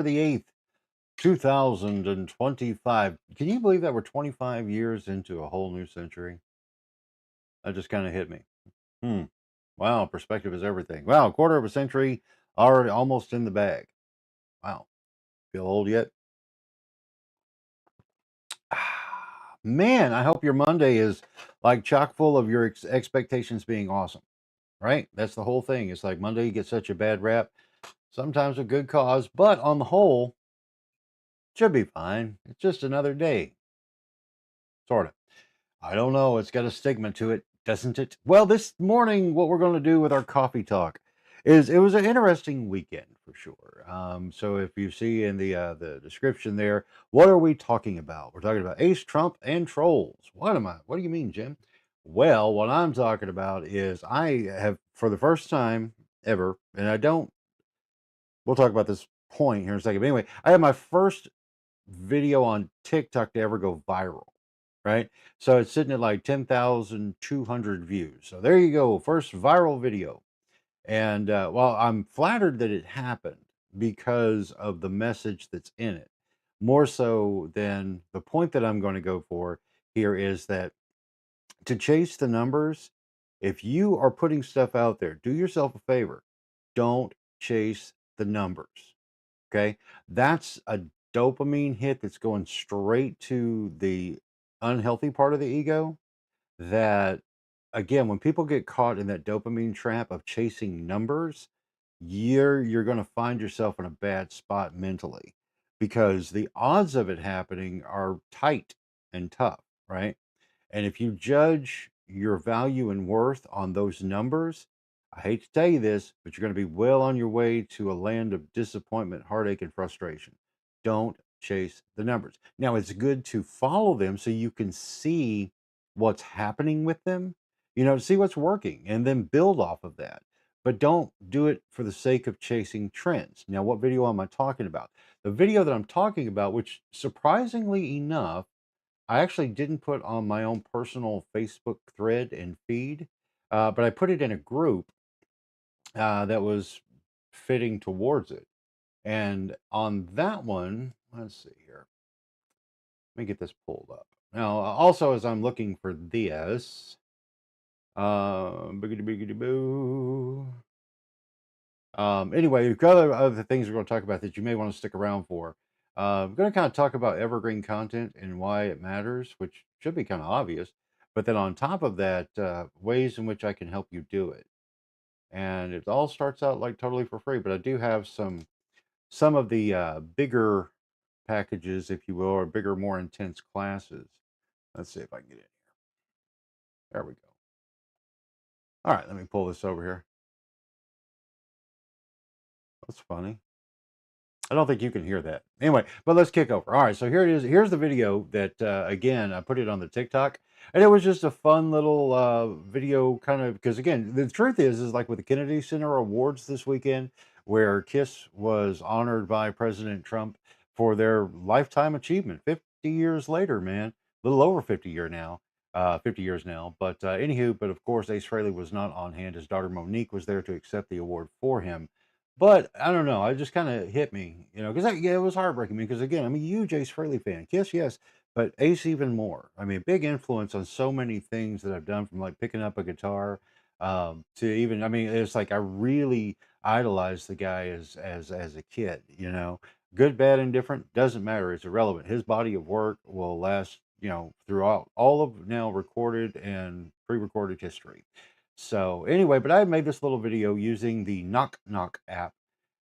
the 8th, 2025. Can you believe that we're 25 years into a whole new century? That just kind of hit me. Hmm. Wow, perspective is everything. Wow, a quarter of a century already almost in the bag. Wow. Feel old yet? Man, I hope your Monday is like chock full of your expectations being awesome, right? That's the whole thing. It's like Monday gets such a bad rap, sometimes a good cause, but on the whole, should be fine. It's just another day, sort of. I don't know. It's got a stigma to it, doesn't it? Well, this morning, what we're going to do with our coffee talk is it was an interesting weekend for sure. So if you see in the description there, what are we talking about? We're talking about Ace Trump and trolls. What am I? What do you mean, Jim? Well, what I'm talking about is I have, for the first time ever, and I don't. We'll talk about this point here in a second. But anyway, I had my first video on TikTok to ever go viral, right? So it's sitting at like 10,200 views. So there you go, first viral video. And well, I'm flattered that it happened because of the message that's in it. More so than the point that I'm going to go for here is that to chase the numbers, if you are putting stuff out there, do yourself a favor. Don't chase the numbers. Okay. That's a dopamine hit that's going straight to the unhealthy part of the ego. That, again, when people get caught in that dopamine trap of chasing numbers, you're going to find yourself in a bad spot mentally because the odds of it happening are tight and tough, right? And if you judge your value and worth on those numbers, I hate to tell you this, but you're going to be well on your way to a land of disappointment, heartache, and frustration. Don't chase the numbers. Now, it's good to follow them so you can see what's happening with them, see what's working and then build off of that. But don't do it for the sake of chasing trends. Now, what video am I talking about? The video that I'm talking about, which surprisingly enough, I actually didn't put on my own personal Facebook thread and feed, but I put it in a group that was fitting towards it. And on that one, let's see here. Let me get this pulled up. Now, also, as I'm looking for this, biggity biggity boo. Anyway, we've got other things we're going to talk about that you may want to stick around for. I'm going to kind of talk about evergreen content and why it matters, which should be kind of obvious. But then on top of that, ways in which I can help you do it. And it all starts out like totally for free. But I do have some of the bigger packages, if you will, or bigger, more intense classes. Let's see if I can get in here. There we go. All right, let me pull this over here. That's funny. I don't think you can hear that. Anyway, but let's kick over. All right, so here it is. Here's the video that, again, I put it on the TikTok, and it was just a fun little video, kind of, because again, the truth is like with the Kennedy Center Awards this weekend, where KISS was honored by President Trump for their lifetime achievement, 50 years later, man, a little over 50 years now. But anywho, but of course, Ace Frehley was not on hand. His daughter Monique was there to accept the award for him. But I don't know, it just kinda hit me, because yeah, it was heartbreaking because again, I'm a huge Ace Frehley fan. Kiss, yes, but Ace even more. I mean, big influence on so many things that I've done from, like, picking up a guitar, to even I mean, it's like I really idolized the guy as a kid, you know? Good, bad, indifferent, doesn't matter, it's irrelevant. His body of work will last, throughout all of now recorded and pre-recorded history. So anyway, but I made this little video using the Knock Knock app.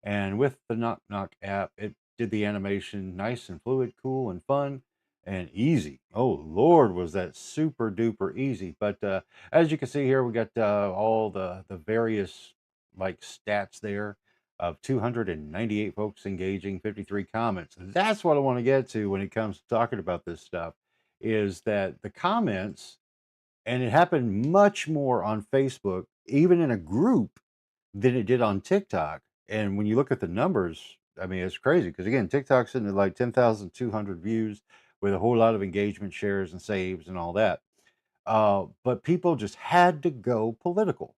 And with the Knock Knock app, it did the animation nice and fluid, cool and fun and easy. Oh Lord, was that super duper easy. But as you can see here, we got all the various like stats there of 298 folks engaging, 53 comments. That's what I want to get to when it comes to talking about this stuff is that the comments, and it happened much more on Facebook, even in a group, than it did on TikTok. And when you look at the numbers, I mean, it's crazy because again, TikTok's sitting at like 10,200 views with a whole lot of engagement, shares, and saves, and all that. But people just had to go political.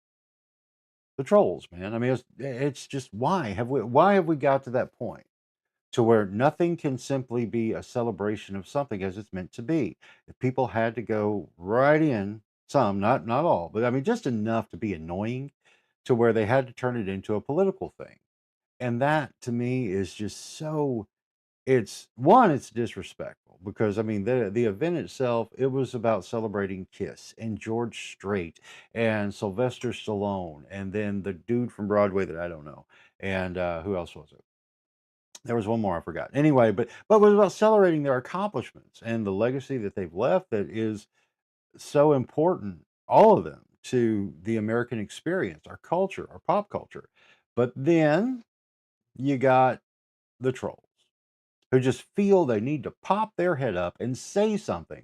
The trolls, man. I mean, it's just why have we got to that point? to where nothing can simply be a celebration of something as it's meant to be. If people had to go right in, some, not all, but I mean just enough to be annoying to where they had to turn it into a political thing. And that to me is just so it's one, it's disrespectful because I mean the event itself, it was about celebrating Kiss and George Strait and Sylvester Stallone and then the dude from Broadway that I don't know. And who else was it? There was one more I forgot. Anyway, but it was about celebrating their accomplishments and the legacy that they've left that is so important, all of them, to the American experience, our culture, our pop culture. But then you got the trolls who just feel they need to pop their head up and say something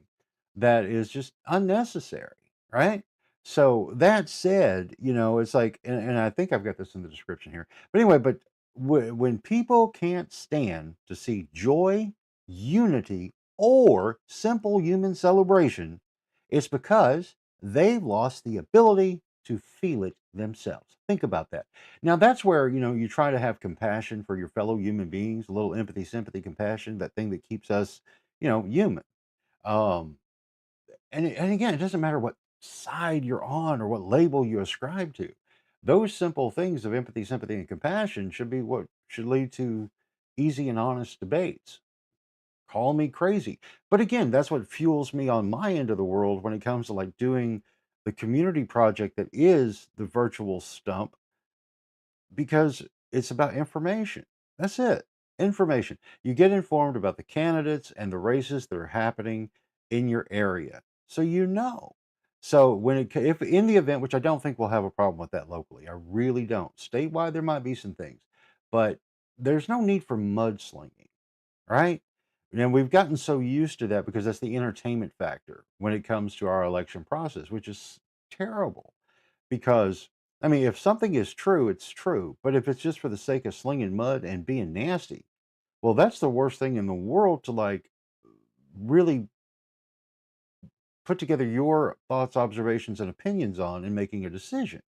that is just unnecessary, right? So that said, it's like, and I think I've got this in the description here. But anyway, but when people can't stand to see joy, unity, or simple human celebration, it's because they've lost the ability to feel it themselves. Think about that. Now that's where, you try to have compassion for your fellow human beings, a little empathy, sympathy, compassion, that thing that keeps us, human. Um, and again, it doesn't matter what side you're on or what label you ascribe to. Those simple things of empathy, sympathy, and compassion should be what should lead to easy and honest debates. Call me crazy. But again, that's what fuels me on my end of the world when it comes to like doing the community project that is the virtual stump, because it's about information. That's it. Information. You get informed about the candidates and the races that are happening in your area. So you know. So if in the event, which I don't think we'll have a problem with that locally, I really don't. Statewide, there might be some things, but there's no need for mudslinging, right? And we've gotten so used to that because that's the entertainment factor when it comes to our election process, which is terrible. Because, I mean, if something is true, it's true. But if it's just for the sake of slinging mud and being nasty, well, that's the worst thing in the world to like really put together your thoughts, observations, and opinions on in making a decision.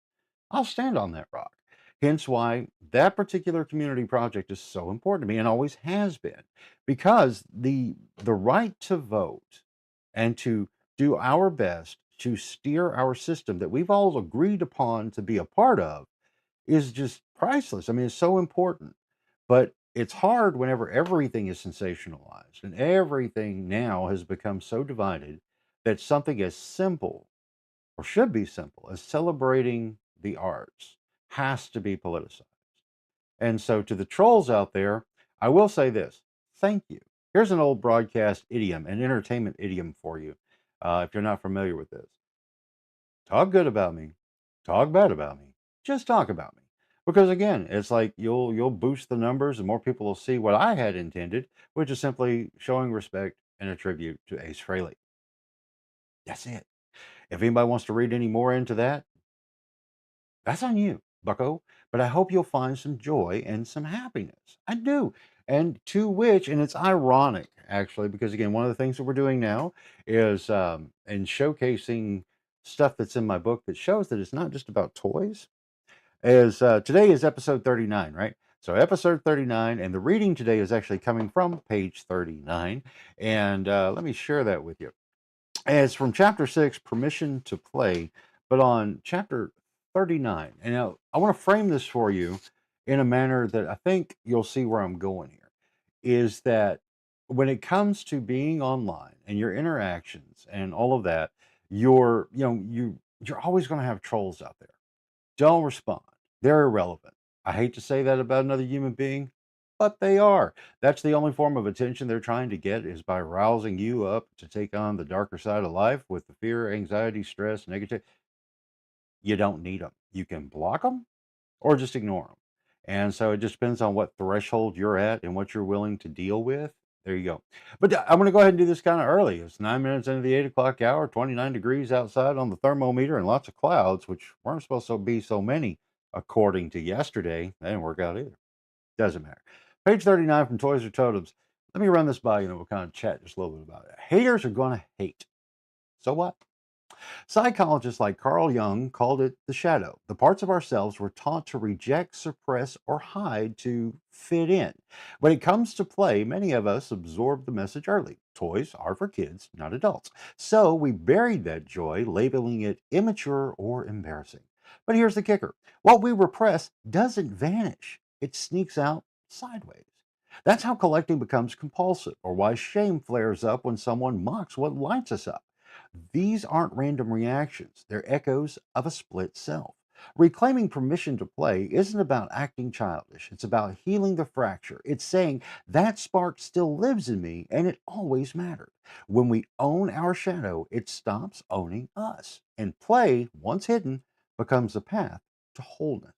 I'll stand on that rock. Hence why that particular community project is so important to me and always has been, because the right to vote and to do our best to steer our system that we've all agreed upon to be a part of is just priceless. I mean, it's so important. But it's hard whenever everything is sensationalized and everything now has become so divided that something as simple, or should be simple, as celebrating the arts has to be politicized. And so, to the trolls out there, I will say this: thank you. Here's an old broadcast idiom, an entertainment idiom for you, if you're not familiar with this. Talk good about me, talk bad about me, just talk about me. Because again, it's like you'll boost the numbers and more people will see what I had intended, which is simply showing respect and a tribute to Ace Frehley. That's it. If anybody wants to read any more into that, that's on you, bucko. But I hope you'll find some joy and some happiness. I do. And to which, and it's ironic actually, because again, one of the things that we're doing now is and showcasing stuff that's in my book that shows that it's not just about toys. Is today is episode 39, right? So episode 39, and the reading today is actually coming from page 39. And let me share that with you. And it's from chapter 6, Permission to Play, but on chapter 39. And now I want to frame this for you in a manner that I think you'll see where I'm going here. Is that when it comes to being online and your interactions and all of that, you're always going to have trolls out there. Don't respond. They're irrelevant. I hate to say that about another human being, but they are. That's the only form of attention they're trying to get, is by rousing you up to take on the darker side of life with the fear, anxiety, stress, negative. You don't need them. You can block them or just ignore them. And so it just depends on what threshold you're at and what you're willing to deal with. There you go. But I'm going to go ahead and do this kind of early. It's 9 minutes into the 8 o'clock hour, 29 degrees outside on the thermometer, and lots of clouds, which weren't supposed to be so many according to yesterday. That didn't work out either. Doesn't matter. Page 39 from Toys or Totems. Let me run this by you and we'll kind of chat just a little bit about it. Haters are going to hate. So what? Psychologists like Carl Jung called it the shadow. The parts of ourselves we're taught to reject, suppress, or hide to fit in. When it comes to play, many of us absorb the message early. Toys are for kids, not adults. So we buried that joy, labeling it immature or embarrassing. But here's the kicker: what we repress doesn't vanish, it sneaks out sideways. That's how collecting becomes compulsive, or why shame flares up when someone mocks what lights us up. These aren't random reactions, they're echoes of a split self. Reclaiming permission to play isn't about acting childish, it's about healing the fracture. It's saying that spark still lives in me and it always mattered. When we own our shadow, it stops owning us. And play, once hidden, becomes a path to wholeness.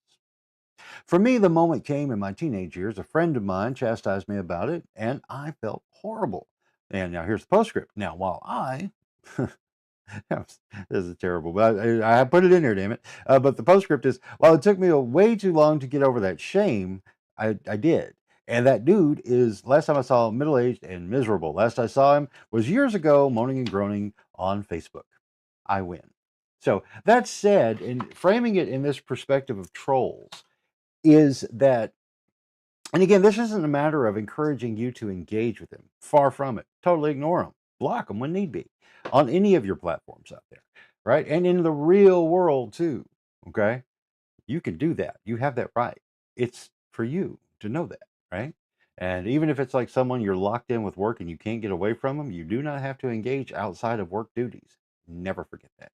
For me, the moment came in my teenage years. A friend of mine chastised me about it, and I felt horrible. And now here's the postscript. Now, while I this is terrible, but I put it in there, damn it. But the postscript is, while it took me way too long to get over that shame, I did. And that dude is, last time I saw him, middle aged and miserable. Last I saw him was years ago, moaning and groaning on Facebook. I win. So that said, and framing it in this perspective of trolls, is that, and again, this isn't a matter of encouraging you to engage with them. Far from it. Totally ignore them. Block them when need be on any of your platforms out there, right? And in the real world too. Okay, you can do that. You have that right. It's for you to know that, right? And even if it's like someone you're locked in with work and you can't get away from them, you do not have to engage outside of work duties. Never forget that.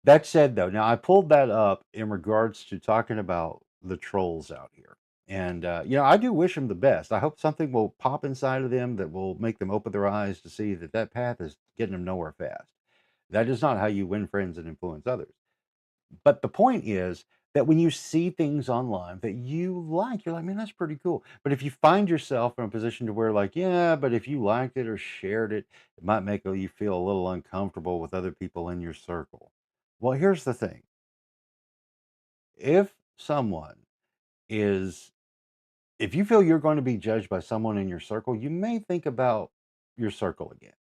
That said, though, now I pulled that up in regards to talking about the trolls out here. And, I do wish them the best. I hope something will pop inside of them that will make them open their eyes to see that that path is getting them nowhere fast. That is not how you win friends and influence others. But the point is that when you see things online that you like, you're like, man, that's pretty cool. But if you find yourself in a position to where, like, yeah, but if you liked it or shared it, it might make you feel a little uncomfortable with other people in your circle. Well, here's the thing: if someone is, if you feel you're going to be judged by someone in your circle, you may think about your circle again,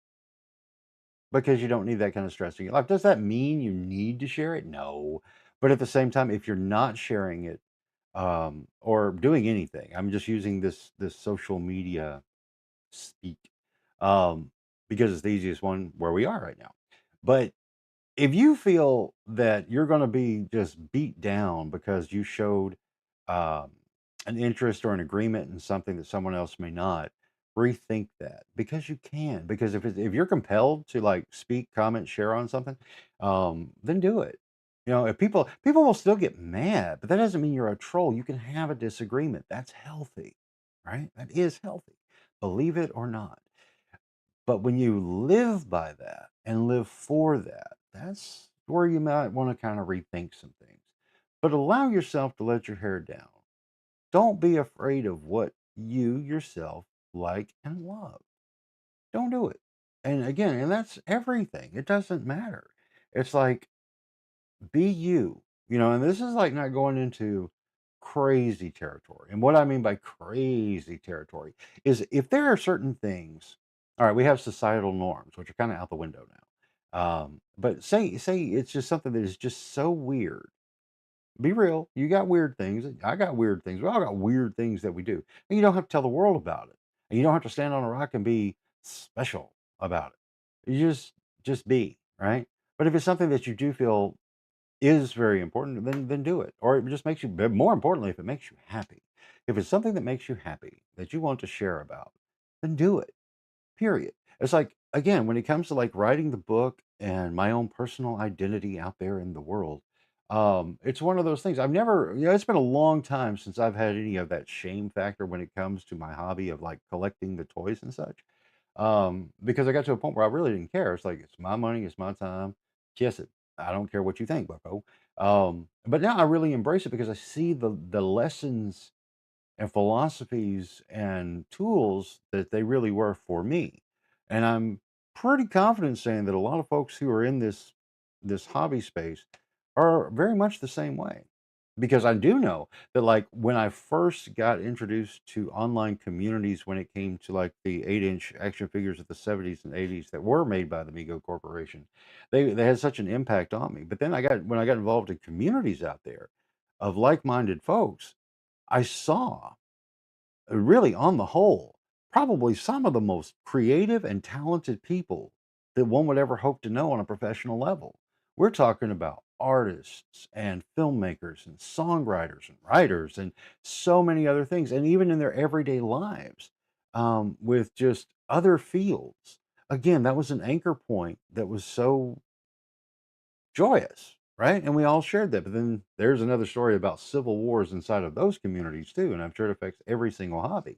because you don't need that kind of stress in your life. Does that mean you need to share it? No. But at the same time, if you're not sharing it, or doing anything, I'm just using this social media speak, um, because it's the easiest one where we are right now. But if you feel that you're going to be just beat down because you showed um, an interest or an agreement in something that someone else may not, rethink that, because you can. Because if you're compelled to like speak, comment, share on something, then do it. If people will still get mad, but that doesn't mean you're a troll. You can have a disagreement. That's healthy, right? That is healthy. Believe it or not. But when you live by that and live for that, that's where you might want to kind of rethink some things. But allow yourself to let your hair down. Don't be afraid of what you yourself like and love. Don't do it. And again, and that's everything. It doesn't matter. It's like, be you, and this is like not going into crazy territory. And what I mean by crazy territory is, if there are certain things, all right, we have societal norms, which are kind of out the window now. But say it's just something that is just so weird. Be real. You got weird things. I got weird things. We all got weird things that we do. And you don't have to tell the world about it. And you don't have to stand on a rock and be special about it. You just be, right? But if it's something that you do feel is very important, then do it. Or it just makes you, but more importantly, if it makes you happy. If it's something that makes you happy that you want to share about, then do it. Period. It's like, again, when it comes to like writing the book and my own personal identity out there in the world, it's one of those things. I've never, it's been a long time since I've had any of that shame factor when it comes to my hobby of like collecting the toys and such. Because I got to a point where I really didn't care. It's like, it's my money, it's my time. Kiss it. I don't care what you think, Bucko. But now I really embrace it because I see the lessons and philosophies and tools that they really were for me. And I'm pretty confident saying that a lot of folks who are in this hobby space are very much the same way. because I do know that, like, when I first got introduced to online communities when it came to, like, the 8-inch action figures of the 70s and 80s that were made by the Mego Corporation, they had such an impact on me. But then when I got involved in communities out there of like-minded folks, I saw, really, on the whole, probably some of the most creative and talented people that one would ever hope to know on a professional level. We're talking about artists and filmmakers and songwriters and writers and so many other things, and even in their everyday lives, with just other fields. Again, that was an anchor point that was so joyous, right? And we all shared that. But then there's another story about civil wars inside of those communities too, and I'm sure it affects every single hobby.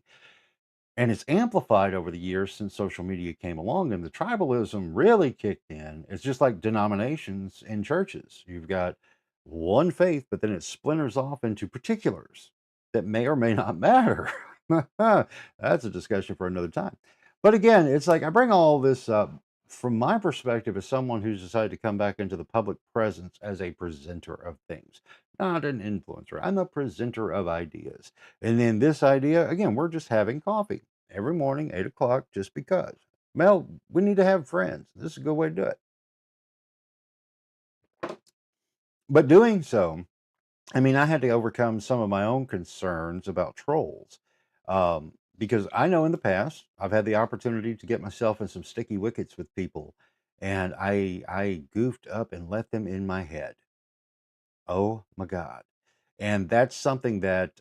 And it's amplified over the years since social media came along and the tribalism really kicked in. It's just like denominations in churches. You've got one faith, but then it splinters off into particulars that may or may not matter. That's a discussion for another time. But again, it's like I bring all this up from my perspective as someone who's decided to come back into the public presence as a presenter of things, not an influencer. I'm a presenter of ideas. And then this idea, again, we're just having coffee every morning, 8 o'clock, just because. Mel, we need to have friends. This is a good way to do it. But doing so, I mean, I had to overcome some of my own concerns about trolls. Because I know in the past, I've had the opportunity to get myself in some sticky wickets with people, and I goofed up and let them in my head. Oh my God. And that's something that,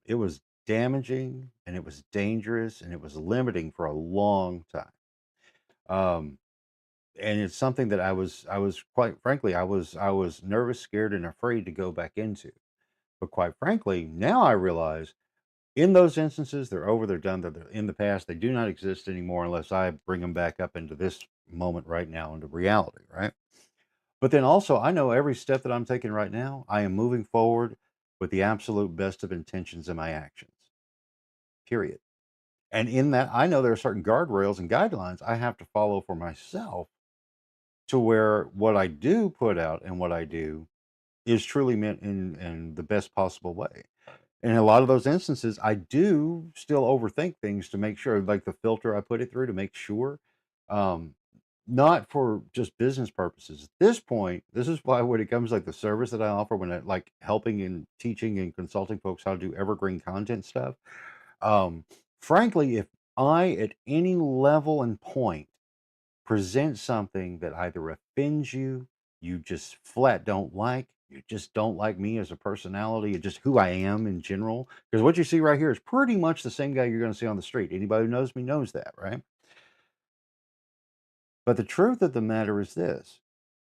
it was damaging and it was dangerous and it was limiting for a long time. Um, and it's something that I was quite frankly, I was nervous, scared, and afraid to go back into. But quite frankly, now I realize in those instances, they're over, they're done, they're in the past. They do not exist anymore unless I bring them back up into this moment right now, into reality, right? But then also, I know every step that I'm taking right now, I am moving forward with the absolute best of intentions in my actions, period. And in that, I know there are certain guardrails and guidelines I have to follow for myself to where what I do put out and what I do is truly meant in the best possible way. In a lot of those instances, I do still overthink things to make sure, like the filter I put it through to make sure, um, not for just business purposes. At this point, this is why when it comes like the service that I offer, when I like helping and teaching and consulting folks how to do evergreen content stuff, um, frankly, if I at any level and point present something that either offends you, you just flat don't like, you just don't like me as a personality, or just who I am in general. Because what you see right here is pretty much the same guy you're going to see on the street. Anybody who knows me knows that, right? But the truth of the matter is this: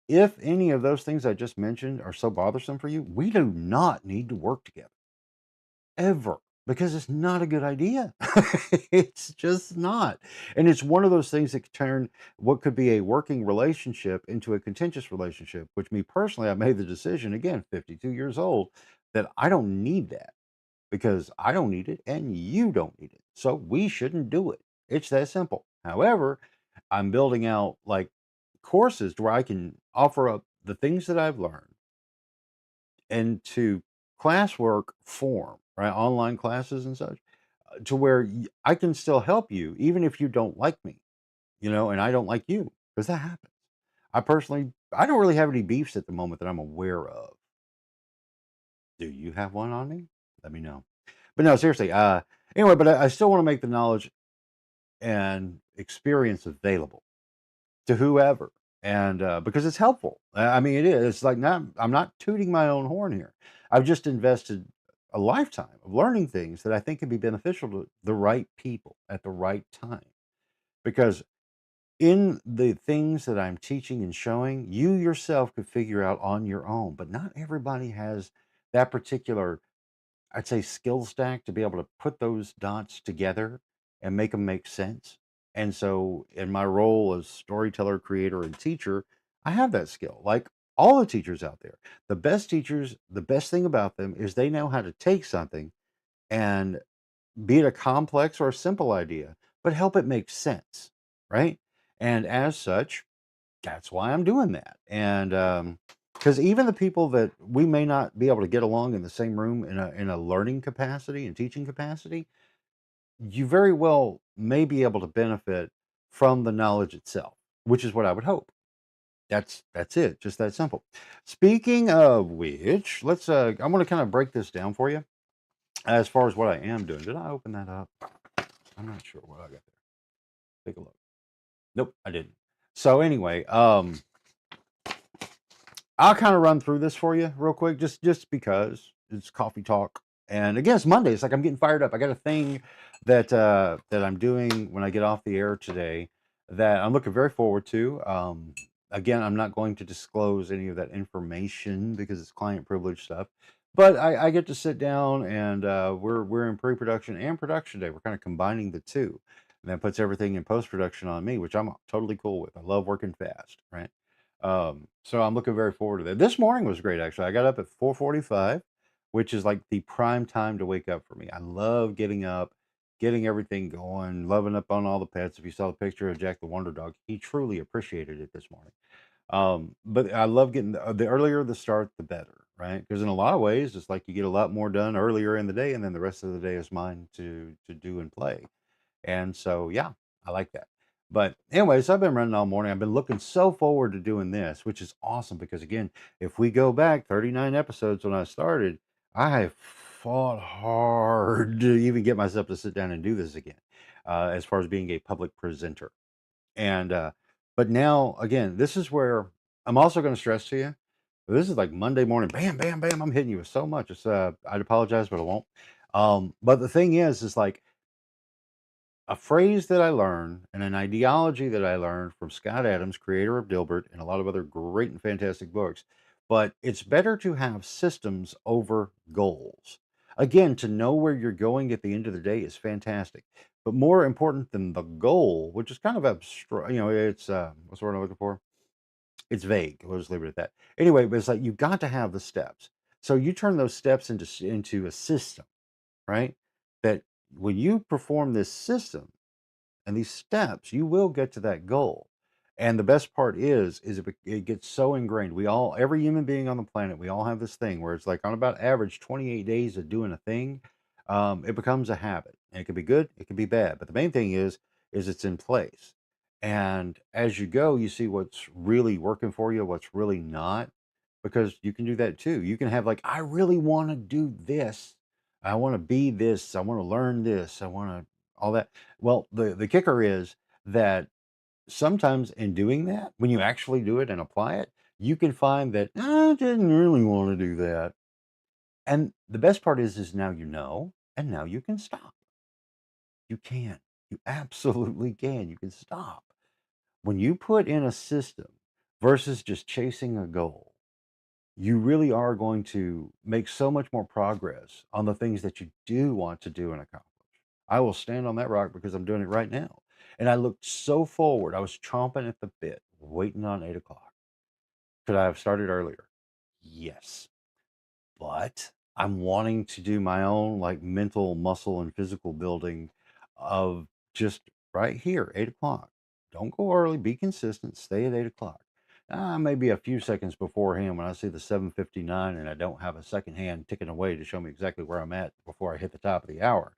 if any of those things I just mentioned are so bothersome for you, we do not need to work together ever, because it's not a good idea. It's just not. And it's one of those things that could turn what could be a working relationship into a contentious relationship, which me personally, I made the decision, again, 52 years old, that I don't need that because I don't need it and you don't need it. So we shouldn't do it. It's that simple. However, I'm building out like courses to where I can offer up the things that I've learned into classwork form, right? Online classes and such, to where I can still help you even if you don't like me, and I don't like you, because that happens. I don't really have any beefs at the moment that I'm aware of. Do you have one on me? Let me know. But no, seriously. Anyway, but I still want to make the knowledge and experience available to whoever, and because it's helpful. I mean, it is. It's like not. I'm not tooting my own horn here. I've just invested a lifetime of learning things that I think can be beneficial to the right people at the right time. Because in the things that I'm teaching and showing, you yourself could figure out on your own. But not everybody has that particular, I'd say, skill stack to be able to put those dots together and make them make sense. And so, in my role as storyteller, creator, and teacher, I have that skill. Like all the teachers out there, the best teachers, the best thing about them is they know how to take something and, be it a complex or a simple idea, but help it make sense, right? And as such, that's why I'm doing that. And because even the people that we may not be able to get along in the same room in a learning capacity and teaching capacity, you very well may be able to benefit from the knowledge itself, which is what I would hope. That's it, just that simple. Speaking of which, let's I'm gonna kind of break this down for you as far as what I am doing. Did I open that up? I'm not sure what I got there. Take a look. Nope, I didn't. So anyway, I'll kind of run through this for you real quick, just because it's coffee talk. And again, it's Monday. It's like I'm getting fired up. I got a thing that I'm doing when I get off the air today that I'm looking very forward to. Again, I'm not going to disclose any of that information because it's client privilege stuff. But I get to sit down and we're in pre-production and production day. We're kind of combining the two, and that puts everything in post-production on me, which I'm totally cool with. I love working fast, right? So I'm looking very forward to that. This morning was great, actually. I got up at 4:45, which is like the prime time to wake up for me. I love getting up, getting everything going, loving up on all the pets. If you saw the picture of Jack the Wonder Dog, he truly appreciated it this morning. But I love getting the earlier the start, the better, right? Because in a lot of ways, it's like you get a lot more done earlier in the day, and then the rest of the day is mine to do and play. And so, yeah, I like that. But anyways, I've been running all morning. I've been looking so forward to doing this, which is awesome because again, if we go back 39 episodes when I started, I have fought hard to even get myself to sit down and do this again, as far as being a public presenter. And but now again, this is where I'm also going to stress to you. This is like Monday morning, bam, bam, bam. I'm hitting you with so much. It's I'd apologize, but I won't. But the thing is like a phrase that I learned and an ideology that I learned from Scott Adams, creator of Dilbert, and a lot of other great and fantastic books. But it's better to have systems over goals. Again, to know where you're going at the end of the day is fantastic. But more important than the goal, which is kind of abstract, it's what's the word I'm looking for? It's vague. We'll just leave it at that. Anyway, but it's like you've got to have the steps. So you turn those steps into a system, right? That when you perform this system, and these steps, you will get to that goal. And the best part is it gets so ingrained. We all, every human being on the planet, we all have this thing where it's like on about average 28 days of doing a thing, it becomes a habit. And it can be good, it can be bad. But the main thing is it's in place. And as you go, you see what's really working for you, what's really not, because you can do that too. You can have like, I really want to do this. I want to be this. I want to learn this. I want to all that. Well, the kicker is that sometimes in doing that, when you actually do it and apply it, you can find that I didn't really want to do that. And the best part is now you know, and now you can stop. You can. You absolutely can. You can stop. When you put in a system versus just chasing a goal, you really are going to make so much more progress on the things that you do want to do and accomplish. I will stand on that rock because I'm doing it right now. And I looked so forward. I was chomping at the bit, waiting on 8 o'clock. Could I have started earlier? Yes. But I'm wanting to do my own like mental muscle and physical building of just right here, 8 o'clock. Don't go early, be consistent, stay at 8 o'clock. Maybe a few seconds beforehand when I see the 7:59 and I don't have a second hand ticking away to show me exactly where I'm at before I hit the top of the hour.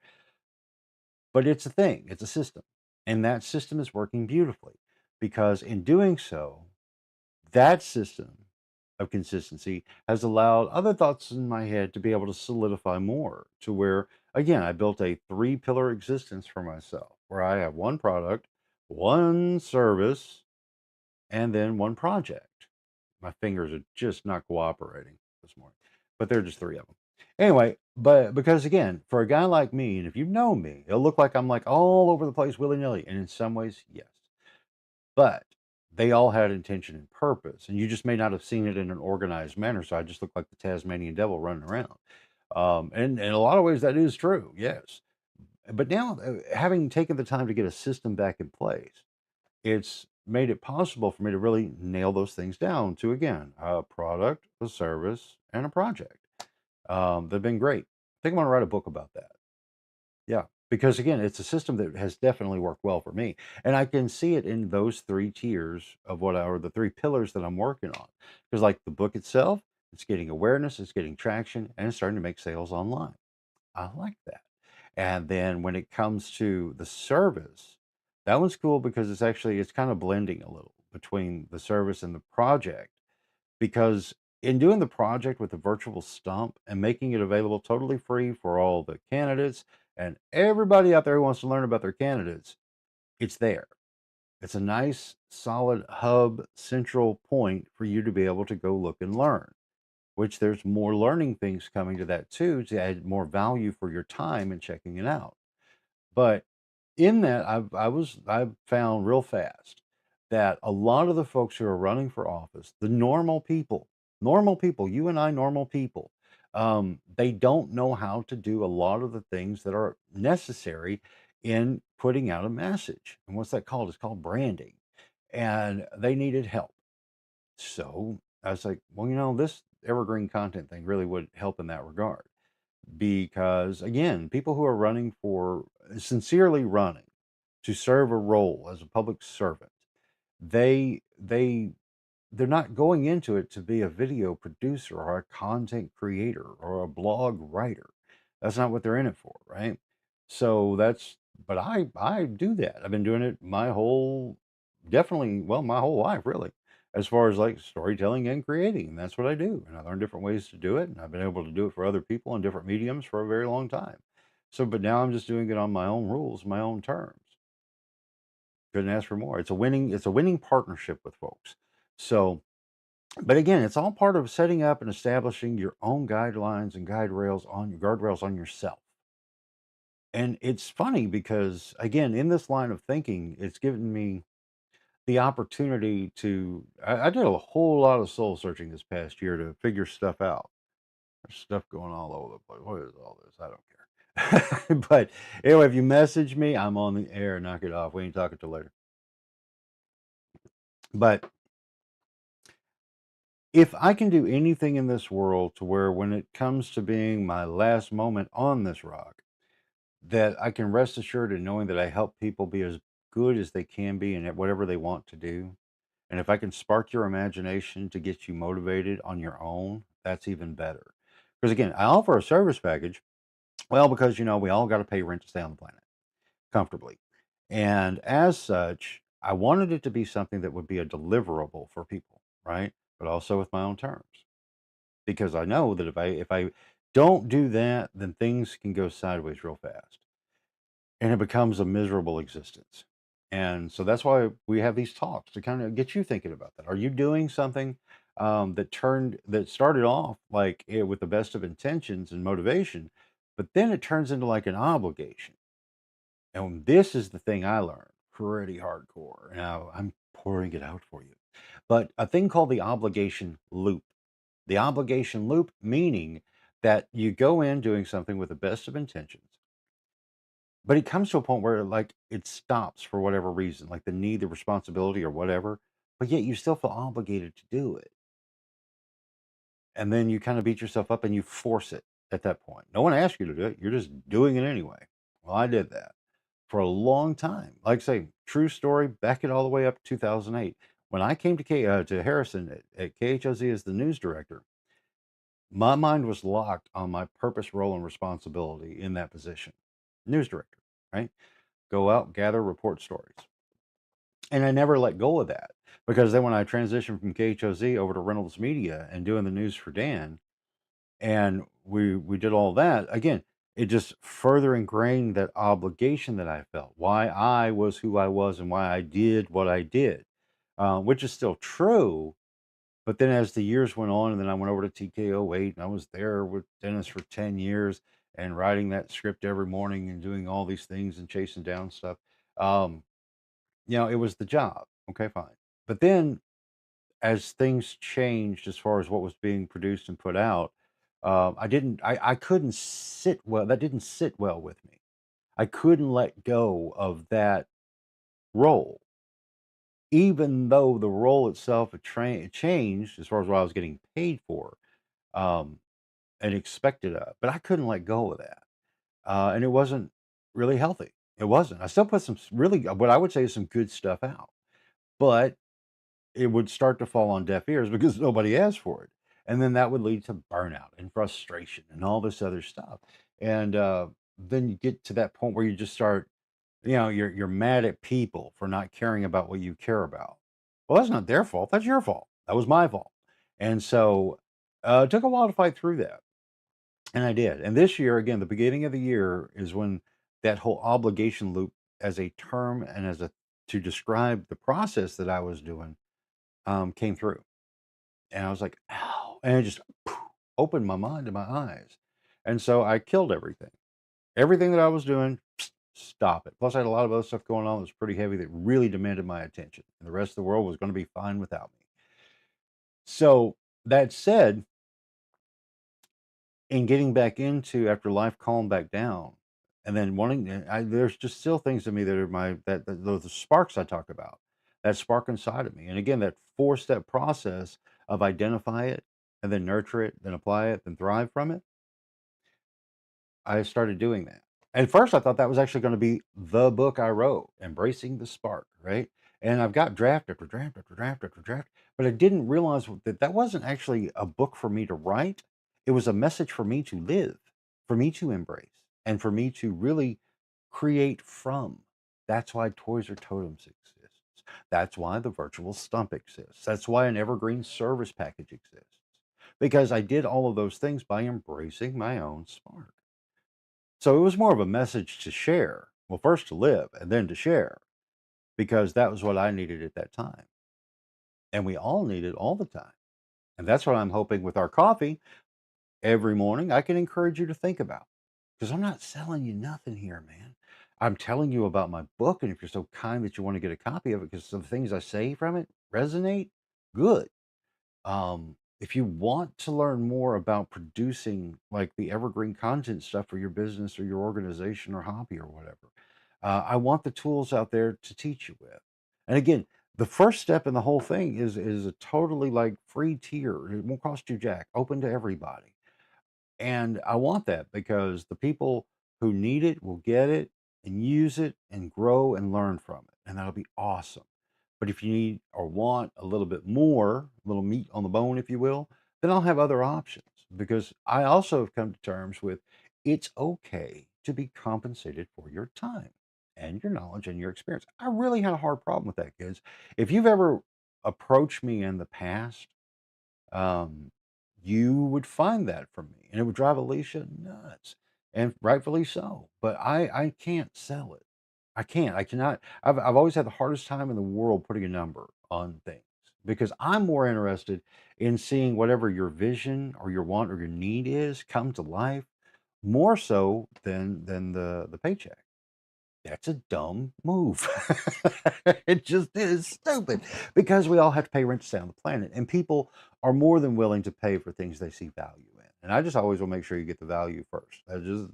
But it's a thing, it's a system. And that system is working beautifully because in doing so, that system of consistency has allowed other thoughts in my head to be able to solidify more to where, again, I built a three pillar existence for myself where I have one product, one service, and then one project. My fingers are just not cooperating this morning, but there are just three of them. Anyway, but because again, for a guy like me, and if you know me, it'll look like I'm like all over the place willy nilly. And in some ways, yes. But they all had intention and purpose, and you just may not have seen it in an organized manner. So I just look like the Tasmanian devil running around. And in a lot of ways, that is true, yes. But now, having taken the time to get a system back in place, it's made it possible for me to really nail those things down to again a product, a service, and a project. They've been great. I think I'm going to write a book about that. Yeah, because again, it's a system that has definitely worked well for me. And I can see it in those three tiers of what are the three pillars that I'm working on. Because, like the book itself, it's getting awareness, it's getting traction, and it's starting to make sales online. I like that. And then when it comes to the service, that one's cool because it's kind of blending a little between the service and the project. Because in doing the project with the virtual stump and making it available totally free for all the candidates and everybody out there who wants to learn about their candidates, it's there. It's a nice, solid hub, central point for you to be able to go look and learn, which there's more learning things coming to that too to add more value for your time and checking it out. But in that, I've found real fast that a lot of the folks who are running for office, the normal people, you and I, normal people, they don't know how to do a lot of the things that are necessary in putting out a message. And what's that called? It's called branding. And they needed help. So I was like, well, this evergreen content thing really would help in that regard because again, people who are running for sincerely running to serve a role as a public servant, they they they're not going into it to be a video producer or a content creator or a blog writer. That's not what they're in it for, right? So but I do that. I've been doing it my whole, definitely, well, my whole life, really, as far as like storytelling and creating. And that's what I do. And I learned different ways to do it. And I've been able to do it for other people in different mediums for a very long time. So, but now I'm just doing it on my own rules, my own terms. Couldn't ask for more. It's a winning partnership with folks. So, but again, it's all part of setting up and establishing your own guidelines and guardrails on yourself. And it's funny because again, in this line of thinking, it's given me the opportunity to I did a whole lot of soul searching this past year to figure stuff out. There's stuff going all over the place. What is all this? I don't care. But anyway, if you message me, I'm on the air. Knock it off. We ain't talking till later. But if I can do anything in this world to where when it comes to being my last moment on this rock, that I can rest assured in knowing that I help people be as good as they can be in whatever they want to do. And if I can spark your imagination to get you motivated on your own, that's even better. Because again, I offer a service package. Well, because we all got to pay rent to stay on the planet comfortably. And as such, I wanted it to be something that would be a deliverable for people, right? But also with my own terms. Because I know that if I don't do that, then things can go sideways real fast and it becomes a miserable existence. And so that's why we have these talks to kind of get you thinking about that. Are you doing something that started off like with the best of intentions and motivation, but then it turns into like an obligation? And this is the thing I learned pretty hardcore. Now I'm pouring it out for you. But a thing called the obligation loop. The obligation loop meaning that you go in doing something with the best of intentions, but it comes to a point where like it stops for whatever reason, like the need, the responsibility, or whatever. But yet you still feel obligated to do it, and then you kind of beat yourself up and you force it at that point. No one asked you to do it; you're just doing it anyway. Well, I did that for a long time. Like I say, true story. Back it all the way up to 2008 when I came to Harrison at KHOZ as the news director. My mind was locked on my purpose, role, and responsibility in that position. News director, right? Go out, gather, report stories. And I never let go of that because then when I transitioned from KHOZ over to Reynolds Media and doing the news for Dan, and we did all that again, it just further ingrained that obligation that I felt, why I was who I was and why I did what I did, which is still true. But then as the years went on, and then I went over to TKO8, and I was there with Dennis for 10 years and writing that script every morning and doing all these things and chasing down stuff. Um, it was the job. Okay, fine. But then as things changed as far as what was being produced and put out, I couldn't sit well. That didn't sit well with me. I couldn't let go of that role, even though the role itself had changed as far as what I was getting paid for. Um, and expected of, but I couldn't let go of that. And it wasn't. really healthy. It wasn't. I still put some really, what I would say is some good stuff out, but it would start to fall on deaf ears because nobody asked for it. And then that would lead to burnout and frustration and all this other stuff. And then you get to that point where you just start, you're mad at people for not caring about what you care about. Well, that's not their fault. That's your fault. That was my fault. And so it took a while to fight through that. And I did. And this year, again, the beginning of the year is when that whole obligation loop as a term and as a to describe the process that I was doing came through. And I was like, ow. And it just opened my mind and my eyes. And so I killed everything. Everything that I was doing, stop it. Plus, I had a lot of other stuff going on that was pretty heavy that really demanded my attention. And the rest of the world was going to be fine without me. So, that said, in getting back into after life calmed back down, and then there's just still things in me that are those sparks I talk about, that spark inside of me. And again, that 4-step process of identify it and then nurture it, then apply it, then thrive from it. I started doing that. At first, I thought that was actually going to be the book I wrote, Embracing the Spark, right? And I've got draft after draft after draft after draft, but I didn't realize that that wasn't actually a book for me to write. It was a message for me to live, for me to embrace, and for me to really create from. That's why Toys or Totems exists. That's why the virtual stump exists. That's why an evergreen service package exists. Because I did all of those things by embracing my own spark. So it was more of a message to share. Well, first to live and then to share, because that was what I needed at that time. And we all need it all the time. And that's what I'm hoping with our coffee every morning I can encourage you to think about. Because I'm not selling you nothing here, man. I'm telling you about my book. And if you're so kind that you want to get a copy of it, because some things I say from it resonate, good. If you want to learn more about producing like the evergreen content stuff for your business or your organization or hobby or whatever, I want the tools out there to teach you with. And again, the first step in the whole thing is a totally like free tier. It won't cost you jack, open to everybody. And I want that because the people who need it will get it and use it and grow and learn from it. And that'll be awesome. But if you need or want a little bit more, a little meat on the bone, if you will, then I'll have other options because I also have come to terms with it's okay to be compensated for your time and your knowledge and your experience. I really had a hard problem with that, kids. If you've ever approached me in the past, um, you would find that from me, and it would drive Alicia nuts, and rightfully so. But I can't sell it. I can't. I cannot. I've always had the hardest time in the world putting a number on things because I'm more interested in seeing whatever your vision or your want or your need is come to life more so than the paycheck. That's a dumb move. It just is stupid because we all have to pay rent to stay on the planet, and people are more than willing to pay for things they see value in. And I just always will make sure you get the value first.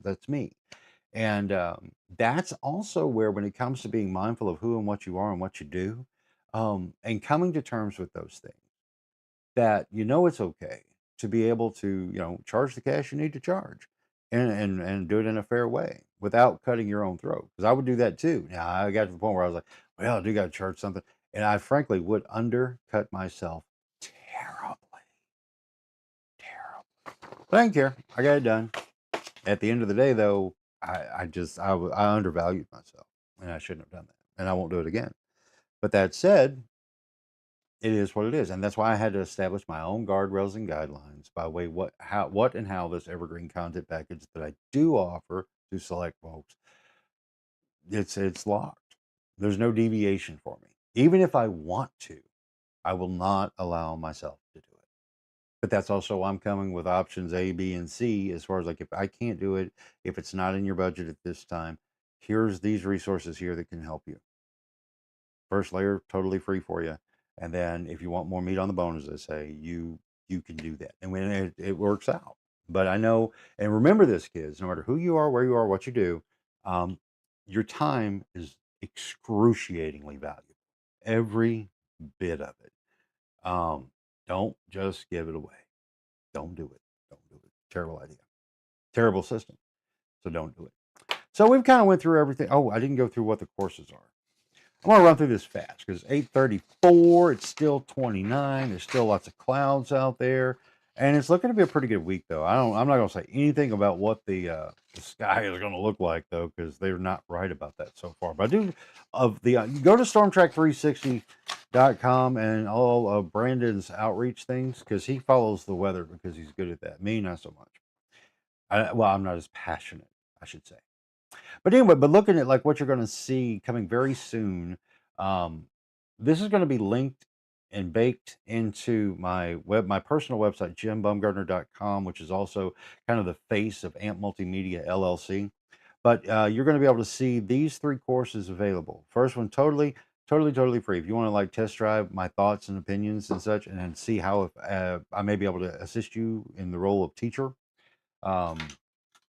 That's me. And that's also where, when it comes to being mindful of who and what you are and what you do, and coming to terms with those things, that it's okay to be able to charge the cash you need to charge and do it in a fair way without cutting your own throat, because I would do that too. Now I got to the point where I was like, well, I do got to charge something, and I frankly would undercut myself terribly, terribly, but I didn't care. I got it done. At the end of the day, though, I undervalued myself, and I shouldn't have done that, and I won't do it again. But that said, it is what it is, and that's why I had to establish my own guardrails and guidelines by way what and how this evergreen content package that I do offer to select folks, it's locked. There's no deviation for me. Even if I want to, I will not allow myself to do it. But that's also why I'm coming with options A, B, and C as far as like if I can't do it, if it's not in your budget at this time, here's these resources here that can help you. First layer, totally free for you. And then if you want more meat on the bone, as I say, you can do that. And when it works out. But I know, and remember this, kids, no matter who you are, where you are, what you do, um, your time is excruciatingly valuable. Every bit of it. Um, don't just give it away. Don't do it. Don't do it. Terrible idea. Terrible system. So don't do it. So we've kind of went through everything. Oh, I didn't go through what the courses are. I'm going to run through this fast because 8:34, it's still 29. There's still lots of clouds out there. And it's looking to be a pretty good week, though. I'm not going to say anything about what the sky is going to look like, though, because they're not right about that so far. But I do you go to stormtrack360.com and all of Brandon's outreach things because he follows the weather because he's good at that. Me, not so much. Well, I'm not as passionate, I should say. But anyway, but looking at like what you're going to see coming very soon, um, this is going to be linked and baked into my personal website, jimbumgardner.com, which is also kind of the face of Amp Multimedia LLC. But you're going to be able to see these 3 courses available. First one, totally free. If you want to like test drive my thoughts and opinions and such, and then see how I may be able to assist you in the role of teacher. Um,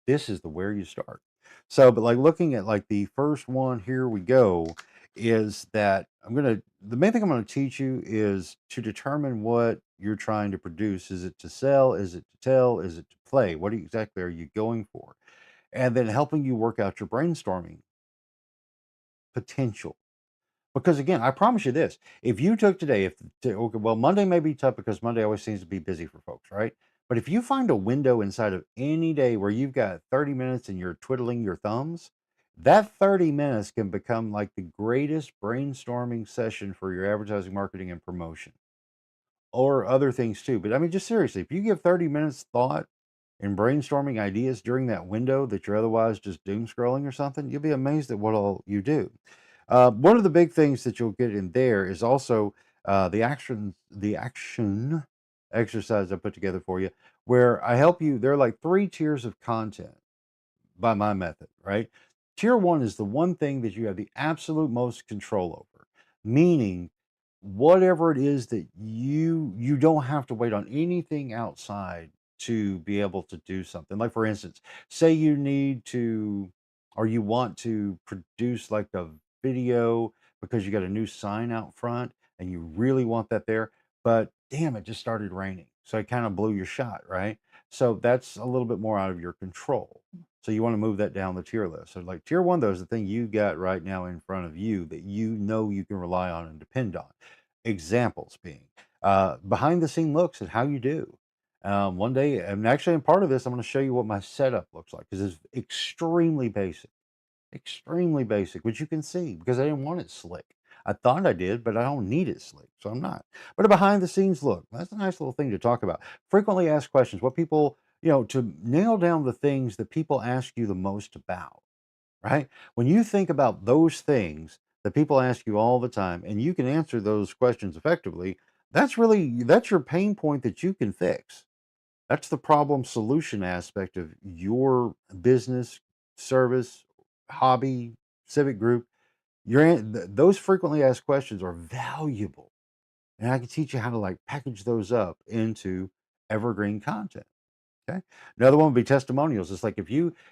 this is the where you start. So, but like looking at like the first one, here we go, is that the main thing I'm gonna teach you is to determine what you're trying to produce. Is it to sell? Is it to tell? Is it to play? What exactly are you going for? And then helping you work out your brainstorming potential. Because again, I promise you this: if you took today, okay, well, Monday may be tough because Monday always seems to be busy for folks, right? But if you find a window inside of any day where you've got 30 minutes and you're twiddling your thumbs, that 30 minutes can become like the greatest brainstorming session for your advertising, marketing, and promotion, or other things too. But I mean, just seriously, if you give 30 minutes thought and brainstorming ideas during that window that you're otherwise just doom scrolling or something, you'll be amazed at what all you do. One of the big things that you'll get in there is also the action exercise I put together for you, where I help you. There are like 3 tiers of content by my method, right? Tier 1 is the one thing that you have the absolute most control over, meaning whatever it is that you don't have to wait on anything outside to be able to do something. Like for instance, say you need to or you want to produce like a video because you got a new sign out front and you really want that there, but damn, it just started raining. So it kind of blew your shot, right? So that's a little bit more out of your control. So you want to move that down the tier list. So like tier 1, though, is the thing you got right now in front of you that you know you can rely on and depend on. Examples being behind the scene looks at how you do. One day, and actually, in part of this, I'm going to show you what my setup looks like because it's extremely basic, which you can see because I didn't want it slick. I thought I did, but I don't need it slick, so I'm not. But a behind the scenes look, that's a nice little thing to talk about. Frequently asked questions, what people, to nail down the things that people ask you the most about, right? When you think about those things that people ask you all the time and you can answer those questions effectively, that's your pain point that you can fix. That's the problem solution aspect of your business, service, hobby, civic group. Those frequently asked questions are valuable. And I can teach you how to like package those up into evergreen content. Okay. Another one would be testimonials. It's like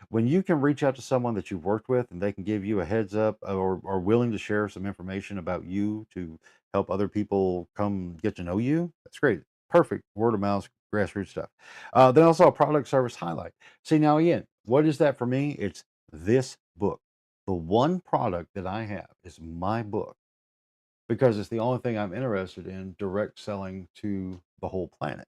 when you can reach out to someone that you've worked with and they can give you a heads up or are willing to share some information about you to help other people come get to know you, that's great. Perfect word of mouth, grassroots stuff. Then also a product service highlight. See, now again, what is that for me? It's this book. The one product that I have is my book because it's the only thing I'm interested in direct selling to the whole planet.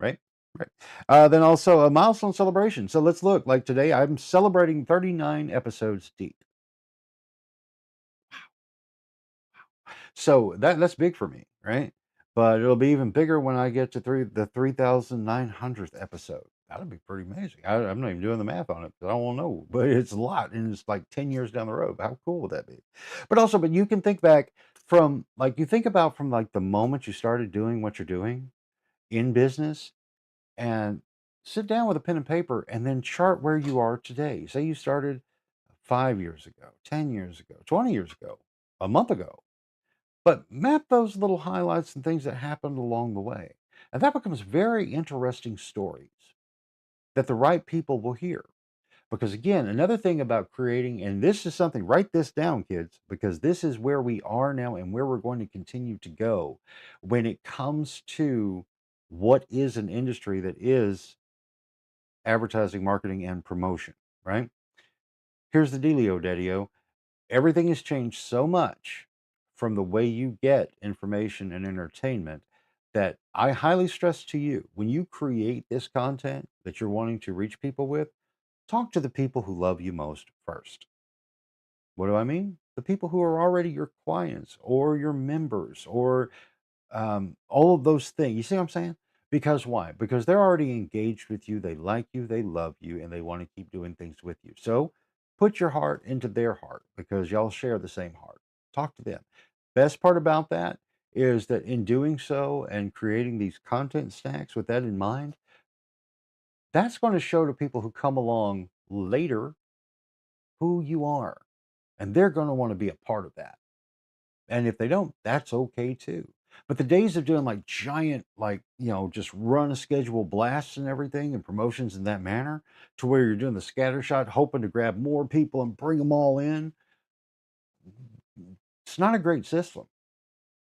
Right? Right. Then also a milestone celebration. So let's look. Like today, I'm celebrating 39 episodes deep. So that's big for me, right? But it'll be even bigger when I get to the 3,900th episode. That'll be pretty amazing. I'm not even doing the math on it because I don't know, but it's a lot, and it's like 10 years down the road. How cool would that be? But you can think back from like you think about from like the moment you started doing what you're doing in business and sit down with a pen and paper and then chart where you are today. Say you started 5 years ago, 10 years ago, 20 years ago, a month ago, but map those little highlights and things that happened along the way. And that becomes very interesting stories that the right people will hear. Because again, another thing about creating, and this is something, write this down, kids, because this is where we are now and where we're going to continue to go when it comes to what is an industry that is advertising, marketing, and promotion, right? Here's the dealio, Daddy-O. Everything has changed so much from the way you get information and entertainment that I highly stress to you, when you create this content that you're wanting to reach people with, talk to the people who love you most first. What do I mean? The people who are already your clients or your members or all of those things. You see what I'm saying? Because why? Because they're already engaged with you, they like you, they love you, and they want to keep doing things with you. So put your heart into their heart because y'all share the same heart. Talk to them. Best part about that is that in doing so and creating these content stacks with that in mind, that's going to show to people who come along later who you are. And they're going to want to be a part of that. And if they don't, that's okay too. But the days of doing like giant, like, just run a schedule blasts and everything and promotions in that manner to where you're doing the scatter shot, hoping to grab more people and bring them all in, it's not a great system.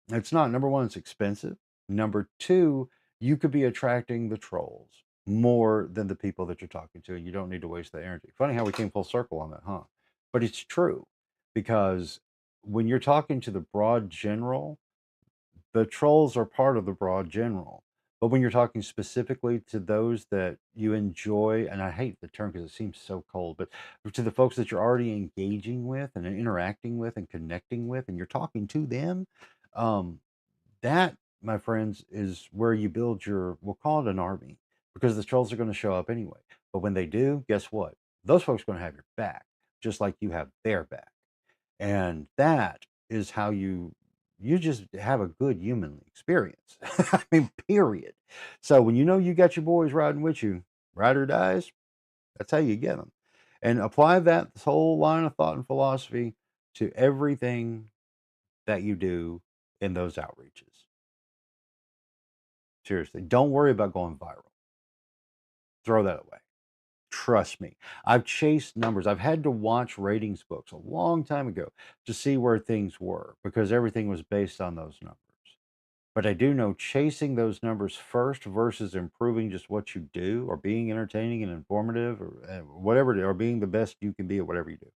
It's not. Number one, it's expensive. Number two, you could be attracting the trolls more than the people that you're talking to, and you don't need to waste that energy. Funny how we came full circle on that, huh? But it's true because when you're talking to the broad general, the trolls are part of the broad general. But when you're talking specifically to those that you enjoy, and I hate the term because it seems so cold, but to the folks that you're already engaging with and interacting with and connecting with, and you're talking to them, um, that, my friends, is where you build your, we'll call it an army, because the trolls are going to show up anyway. But when they do, guess what? Those folks are going to have your back, just like you have their back. And that is how you just have a good human experience. I mean, period. So when you know you got your boys riding with you, ride or dies, that's how you get them. And apply that this whole line of thought and philosophy to everything that you do in those outreaches. Seriously, don't worry about going viral. Throw that away. Trust me. I've chased numbers. I've had to watch ratings books a long time ago to see where things were because everything was based on those numbers. But I do know chasing those numbers first versus improving just what you do or being entertaining and informative or whatever it is, or being the best you can be at whatever you do.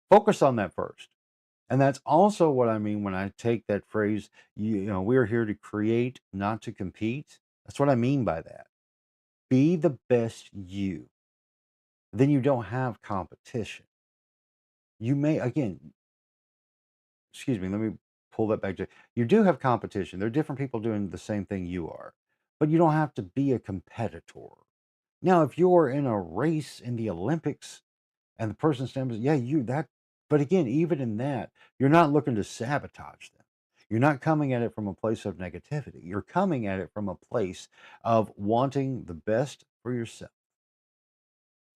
Focus on that first. And that's also what I mean when I take that phrase, we're here to create, not to compete. That's what I mean by that. Be the best you. Then you don't have competition. You may, again, excuse me, let me pull that back to you do have competition. There are different people doing the same thing you are, but you don't have to be a competitor. Now, if you're in a race in the Olympics and the person stands, yeah, but again, even in that, you're not looking to sabotage them. You're not coming at it from a place of negativity. You're coming at it from a place of wanting the best for yourself,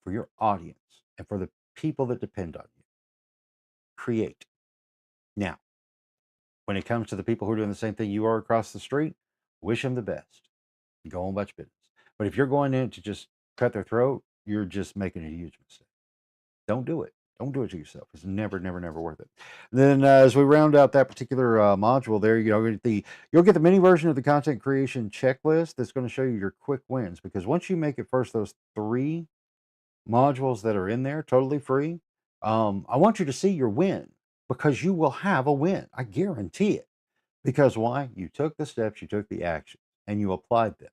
for your audience, and for the people that depend on you. Create. Now, when it comes to the people who are doing the same thing you are across the street, wish them the best. Go on about your business. But if you're going in to just cut their throat, you're just making a huge mistake. Don't do it. Don't do it to yourself. It's never, never, never worth it. Then, as we round out that particular module, there you'll get the mini version of the content creation checklist that's going to show you your quick wins. Because once you make it first, those 3 modules that are in there, totally free, I want you to see your win because you will have a win. I guarantee it. Because why? You took the steps, you took the action, and you applied them,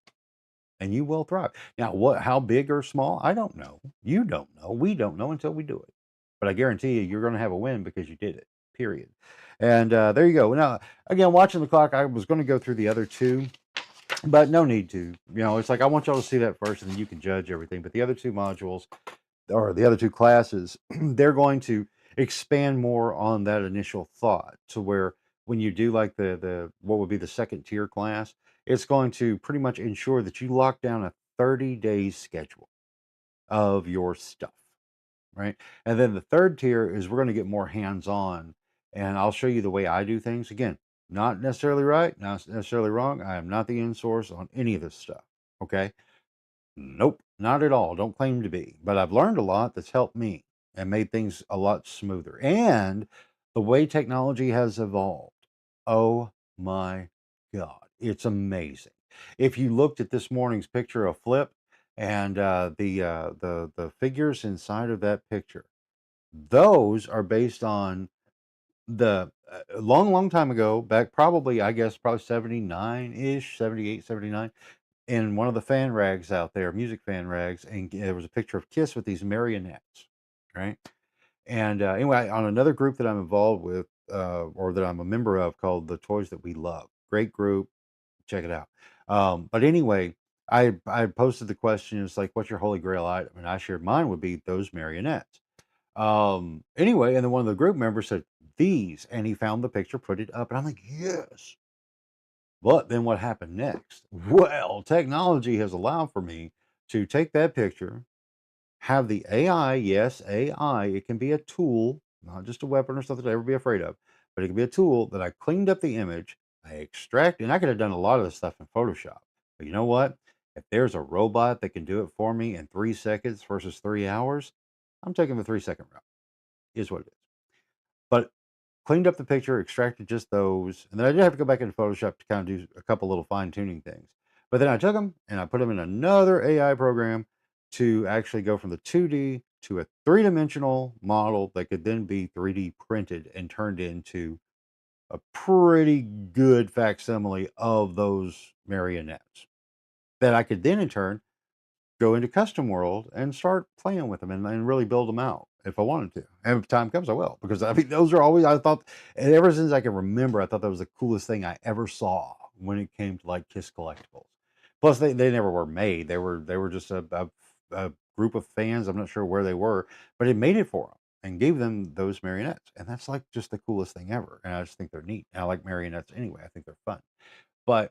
and you will thrive. Now, how big or small? I don't know. You don't know. We don't know until we do it. But I guarantee you, you're going to have a win because you did it. Period. And there you go. Now, again, watching the clock, I was going to go through the other 2, but no need to. It's like I want y'all to see that first, and then you can judge everything. But the other 2 modules or the other 2 classes, they're going to expand more on that initial thought to where when you do like the what would be the second tier class, it's going to pretty much ensure that you lock down a 30-day schedule of your stuff, right? And then the third tier is we're going to get more hands-on, and I'll show you the way I do things. Again, not necessarily right, not necessarily wrong. I am not the end source on any of this stuff. Okay. Nope, not at all. Don't claim to be. But I've learned a lot that's helped me and made things a lot smoother. And the way technology has evolved, oh my God, it's amazing. If you looked at this morning's picture of Flip and the figures inside of that picture, Those are based on the a long, long time ago, back probably, I guess, probably 79-ish, 78, 79, in one of the fan rags out there, music fan rags, and there was a picture of Kiss with these marionettes, right? And anyway, on another group that I'm involved with, or that I'm a member of, called the Toys That We Love, great group, check it out. But anyway, I posted the question, it's like, what's your holy grail item? And I shared mine would be those marionettes. Anyway, and then one of the group members said these, and he found the picture, put it up, and I'm like, yes. But then what happened next? Well, technology has allowed for me to take that picture, have the AI, yes, AI, it can be a tool, not just a weapon or something to ever be afraid of, but it can be a tool that I cleaned up the image, I extract, and I could have done a lot of this stuff in Photoshop. But you know what? If there's a robot that can do it for me in 3 seconds versus 3 hours, I'm taking the 3 second route, is what it is. But cleaned up the picture, extracted just those, and then I did have to go back into Photoshop to kind of do a couple little fine tuning things. But then I took them and I put them in another AI program to actually go from the 2D to a three-dimensional model that could then be 3D printed and turned into a pretty good facsimile of those marionettes that I could then in turn go into custom world and start playing with them and really build them out if I wanted to. And if time comes, I will, because I mean, those are always, I thought, and ever since I can remember, I thought that was the coolest thing I ever saw when it came to like Kiss collectibles. Plus, they never were made. They were just a group of fans. I'm not sure where they were, but it made it for them and gave them those marionettes. And that's like just the coolest thing ever. And I just think they're neat. And I like marionettes anyway. I think they're fun. But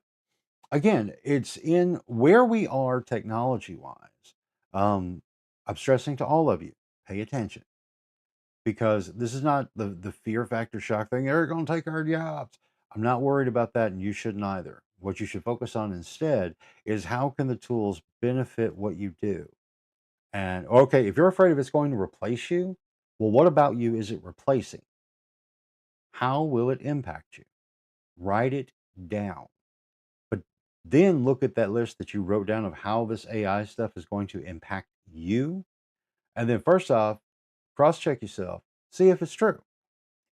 again, it's in where we are technology wise. Um, I'm stressing to all of you, pay attention because this is not the fear factor shock thing. They're going to take our jobs. I'm not worried about that, and you shouldn't either. What you should focus on instead is how can the tools benefit what you do? And okay, if you're afraid of it's going to replace you, well, what about you is it replacing? How will it impact you? Write it down. But then look at that list that you wrote down of how this AI stuff is going to impact you. And then, first off, cross check yourself, see if it's true.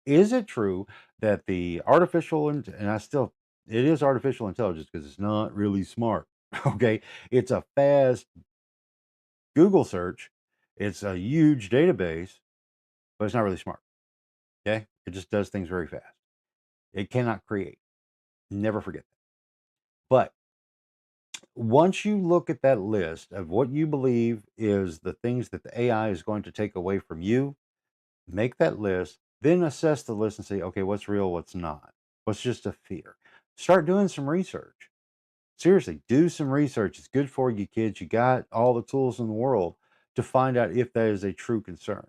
Is it true that the and I still, it is artificial intelligence because it's not really smart. Okay. It's a fast Google search, it's a huge database, but it's not really smart. Okay. It just does things very fast. It cannot create. Never forget that. But once you look at that list of what you believe is the things that the AI is going to take away from you, make that list, then assess the list and say, okay, what's real, what's not? What's just a fear? Start doing some research. Seriously, do some research. It's good for you, kids. You got all the tools in the world to find out if that is a true concern.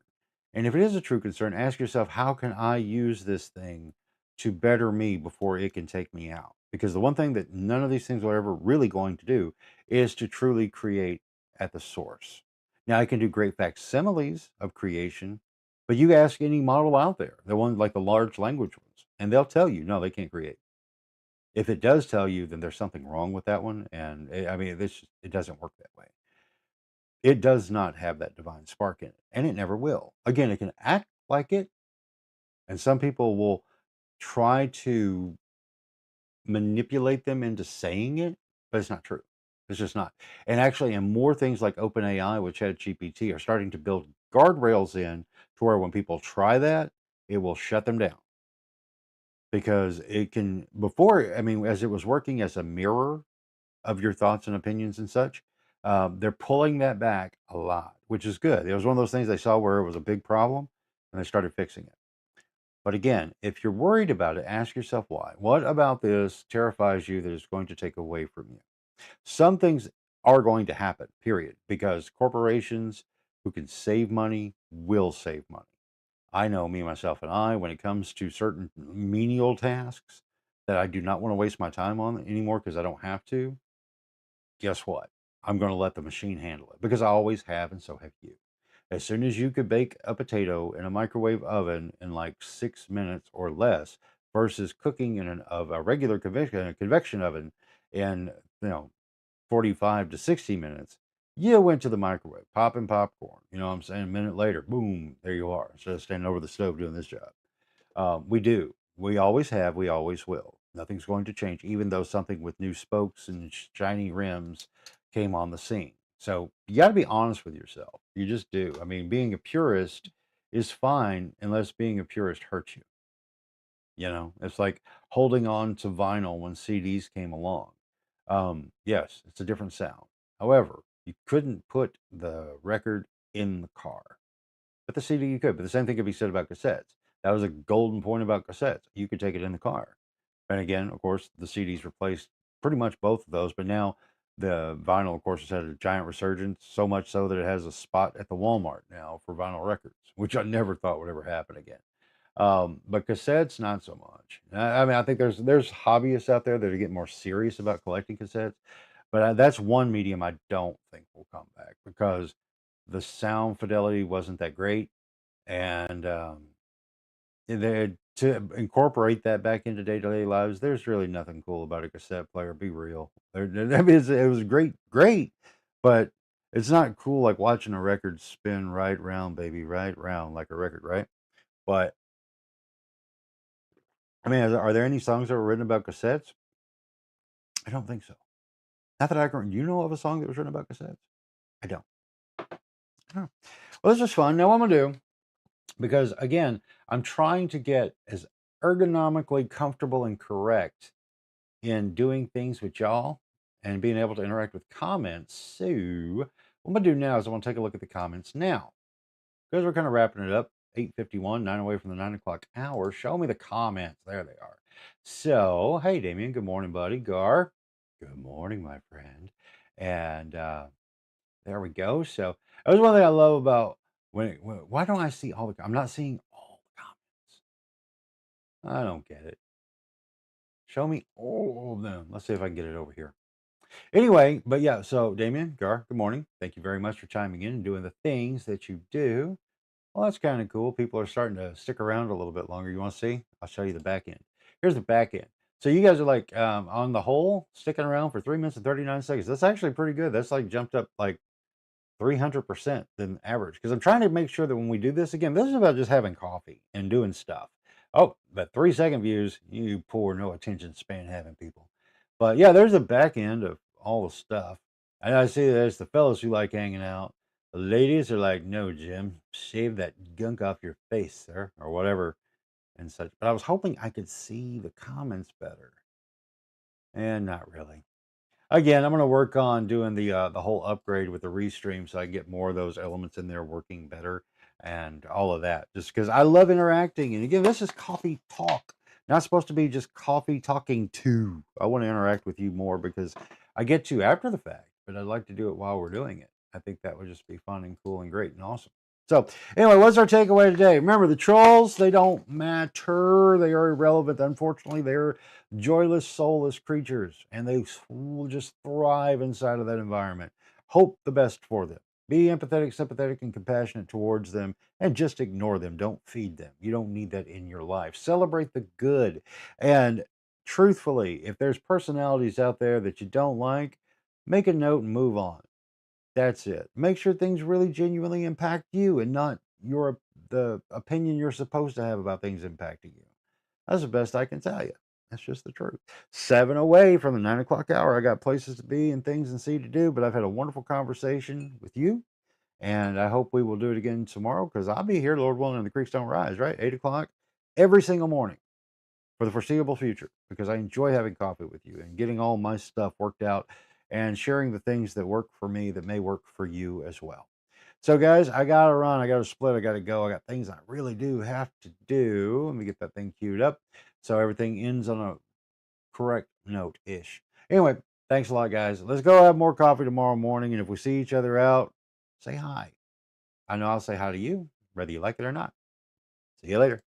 And if it is a true concern, ask yourself, how can I use this thing to better me before it can take me out? Because the one thing that none of these things are ever really going to do is to truly create at the source. Now, I can do great facsimiles of creation, but you ask any model out there, the ones like the large language ones, and they'll tell you, no, they can't create. If it does tell you, then there's something wrong with that one, and I mean, it doesn't work that way. It does not have that divine spark in it, and it never will. Again, it can act like it, and some people will try to manipulate them into saying it, but it's not true. It's just not. And actually, and more things like OpenAI with ChatGPT are starting to build guardrails in to where when people try that, it will shut them down because it can before. I mean, as it was working as a mirror of your thoughts and opinions and such. They're pulling that back a lot, which is good. It was one of those things they saw where it was a big problem and they started fixing it. But again, if you're worried about it, ask yourself why. What about this terrifies you that is going to take away from you? Some things are going to happen, period, because corporations who can save money will save money. I know me, myself, and I, when it comes to certain menial tasks that I do not want to waste my time on anymore because I don't have to, guess what? I'm going to let the machine handle it because I always have, and so have you. As soon as you could bake a potato in a microwave oven in like 6 minutes or less versus cooking in a regular convection oven in 45 to 60 minutes, You went to the microwave, popping popcorn. You know what I'm saying? A minute later, boom, there you are. Instead of standing over the stove doing this job. We do. We always have. We always will. Nothing's going to change, even though something with new spokes and shiny rims came on the scene. So you got to be honest with yourself. You just do. I mean, being a purist is fine unless being a purist hurts you. You know, it's like holding on to vinyl when CDs came along. Yes, it's a different sound. However, you couldn't put the record in the car. But the CD you could. But the same thing could be said about cassettes. That was a golden point about cassettes. You could take it in the car. And again, of course, the CDs replaced pretty much both of those. But now the vinyl, of course, has had a giant resurgence, so much so that it has a spot at the Walmart now for vinyl records, which I never thought would ever happen again. But cassettes, not so much. I mean, I think there's hobbyists out there that are getting more serious about collecting cassettes, but that's one medium I don't think will come back because the sound fidelity wasn't that great, and to incorporate that back into day-to-day lives, there's really nothing cool about a cassette player. Be real. I mean, it was great, but it's not cool like watching a record spin right round, baby, right round like a record, right? But I mean, are there any songs that were written about cassettes? I don't think so. Not that I can. Do you know of a song that was written about cassettes? I don't. Well, this is fun. Now, what I'm gonna do, because again, I'm trying to get as ergonomically comfortable and correct in doing things with y'all and being able to interact with comments. So, what I'm gonna do now is I'm gonna take a look at the comments now, because we're kind of wrapping it up. 8:51, 9 away from the 9 o'clock hour. Show me the comments. There they are. So, hey, Damien. Good morning, buddy. Gar. Good morning, my friend. And there we go. So that was one thing I love about why don't I see all the? I'm not seeing all the comments. I don't get it. Show me all of them. Let's see if I can get it over here. Anyway, but yeah. So Damien, Gar, good morning. Thank you very much for chiming in and doing the things that you do. Well, that's kind of cool. People are starting to stick around a little bit longer. You want to see? I'll show you the back end. Here's the back end. So you guys are like on the whole sticking around for 3 minutes and 39 seconds. That's actually pretty good. That's like jumped up like 300% than average. Because I'm trying to make sure that when we do this again, this is about just having coffee and doing stuff. Oh, but 3 second views, you poor no attention span having people. But yeah, there's the back end of all the stuff. And I see there's the fellas who like hanging out. The ladies are like, no, Jim, shave that gunk off your face, sir, or whatever and such. But I was hoping I could see the comments better. And not really. Again, I'm going to work on doing the whole upgrade with the restream so I can get more of those elements in there working better and all of that. Just because I love interacting. And again, this is coffee talk. Not supposed to be just coffee talking to. I want to interact with you more because I get to after the fact, but I'd like to do it while we're doing it. I think that would just be fun and cool and great and awesome. So anyway, what's our takeaway today? Remember, the trolls, they don't matter. They are irrelevant. Unfortunately, they're joyless, soulless creatures, and they will just thrive inside of that environment. Hope the best for them. Be empathetic, sympathetic, and compassionate towards them, and just ignore them. Don't feed them. You don't need that in your life. Celebrate the good. And truthfully, if there's personalities out there that you don't like, make a note and move on. That's it. Make sure things really genuinely impact you and not the opinion you're supposed to have about things impacting you. That's the best I can tell you. That's just the truth. 7 away from the 9 o'clock hour. I got places to be and things and see to do, but I've had a wonderful conversation with you. And I hope we will do it again tomorrow because I'll be here, Lord willing, and the creeks don't rise, right? 8 o'clock every single morning for the foreseeable future because I enjoy having coffee with you and getting all my stuff worked out and sharing the things that work for me that may work for you as well. So, guys, I got to run. I got to split. I got to go. I got things I really do have to do. Let me get that thing queued up so everything ends on a correct note ish. Anyway, thanks a lot, guys. Let's go have more coffee tomorrow morning. And if we see each other out, say hi. I know I'll say hi to you, whether you like it or not. See you later.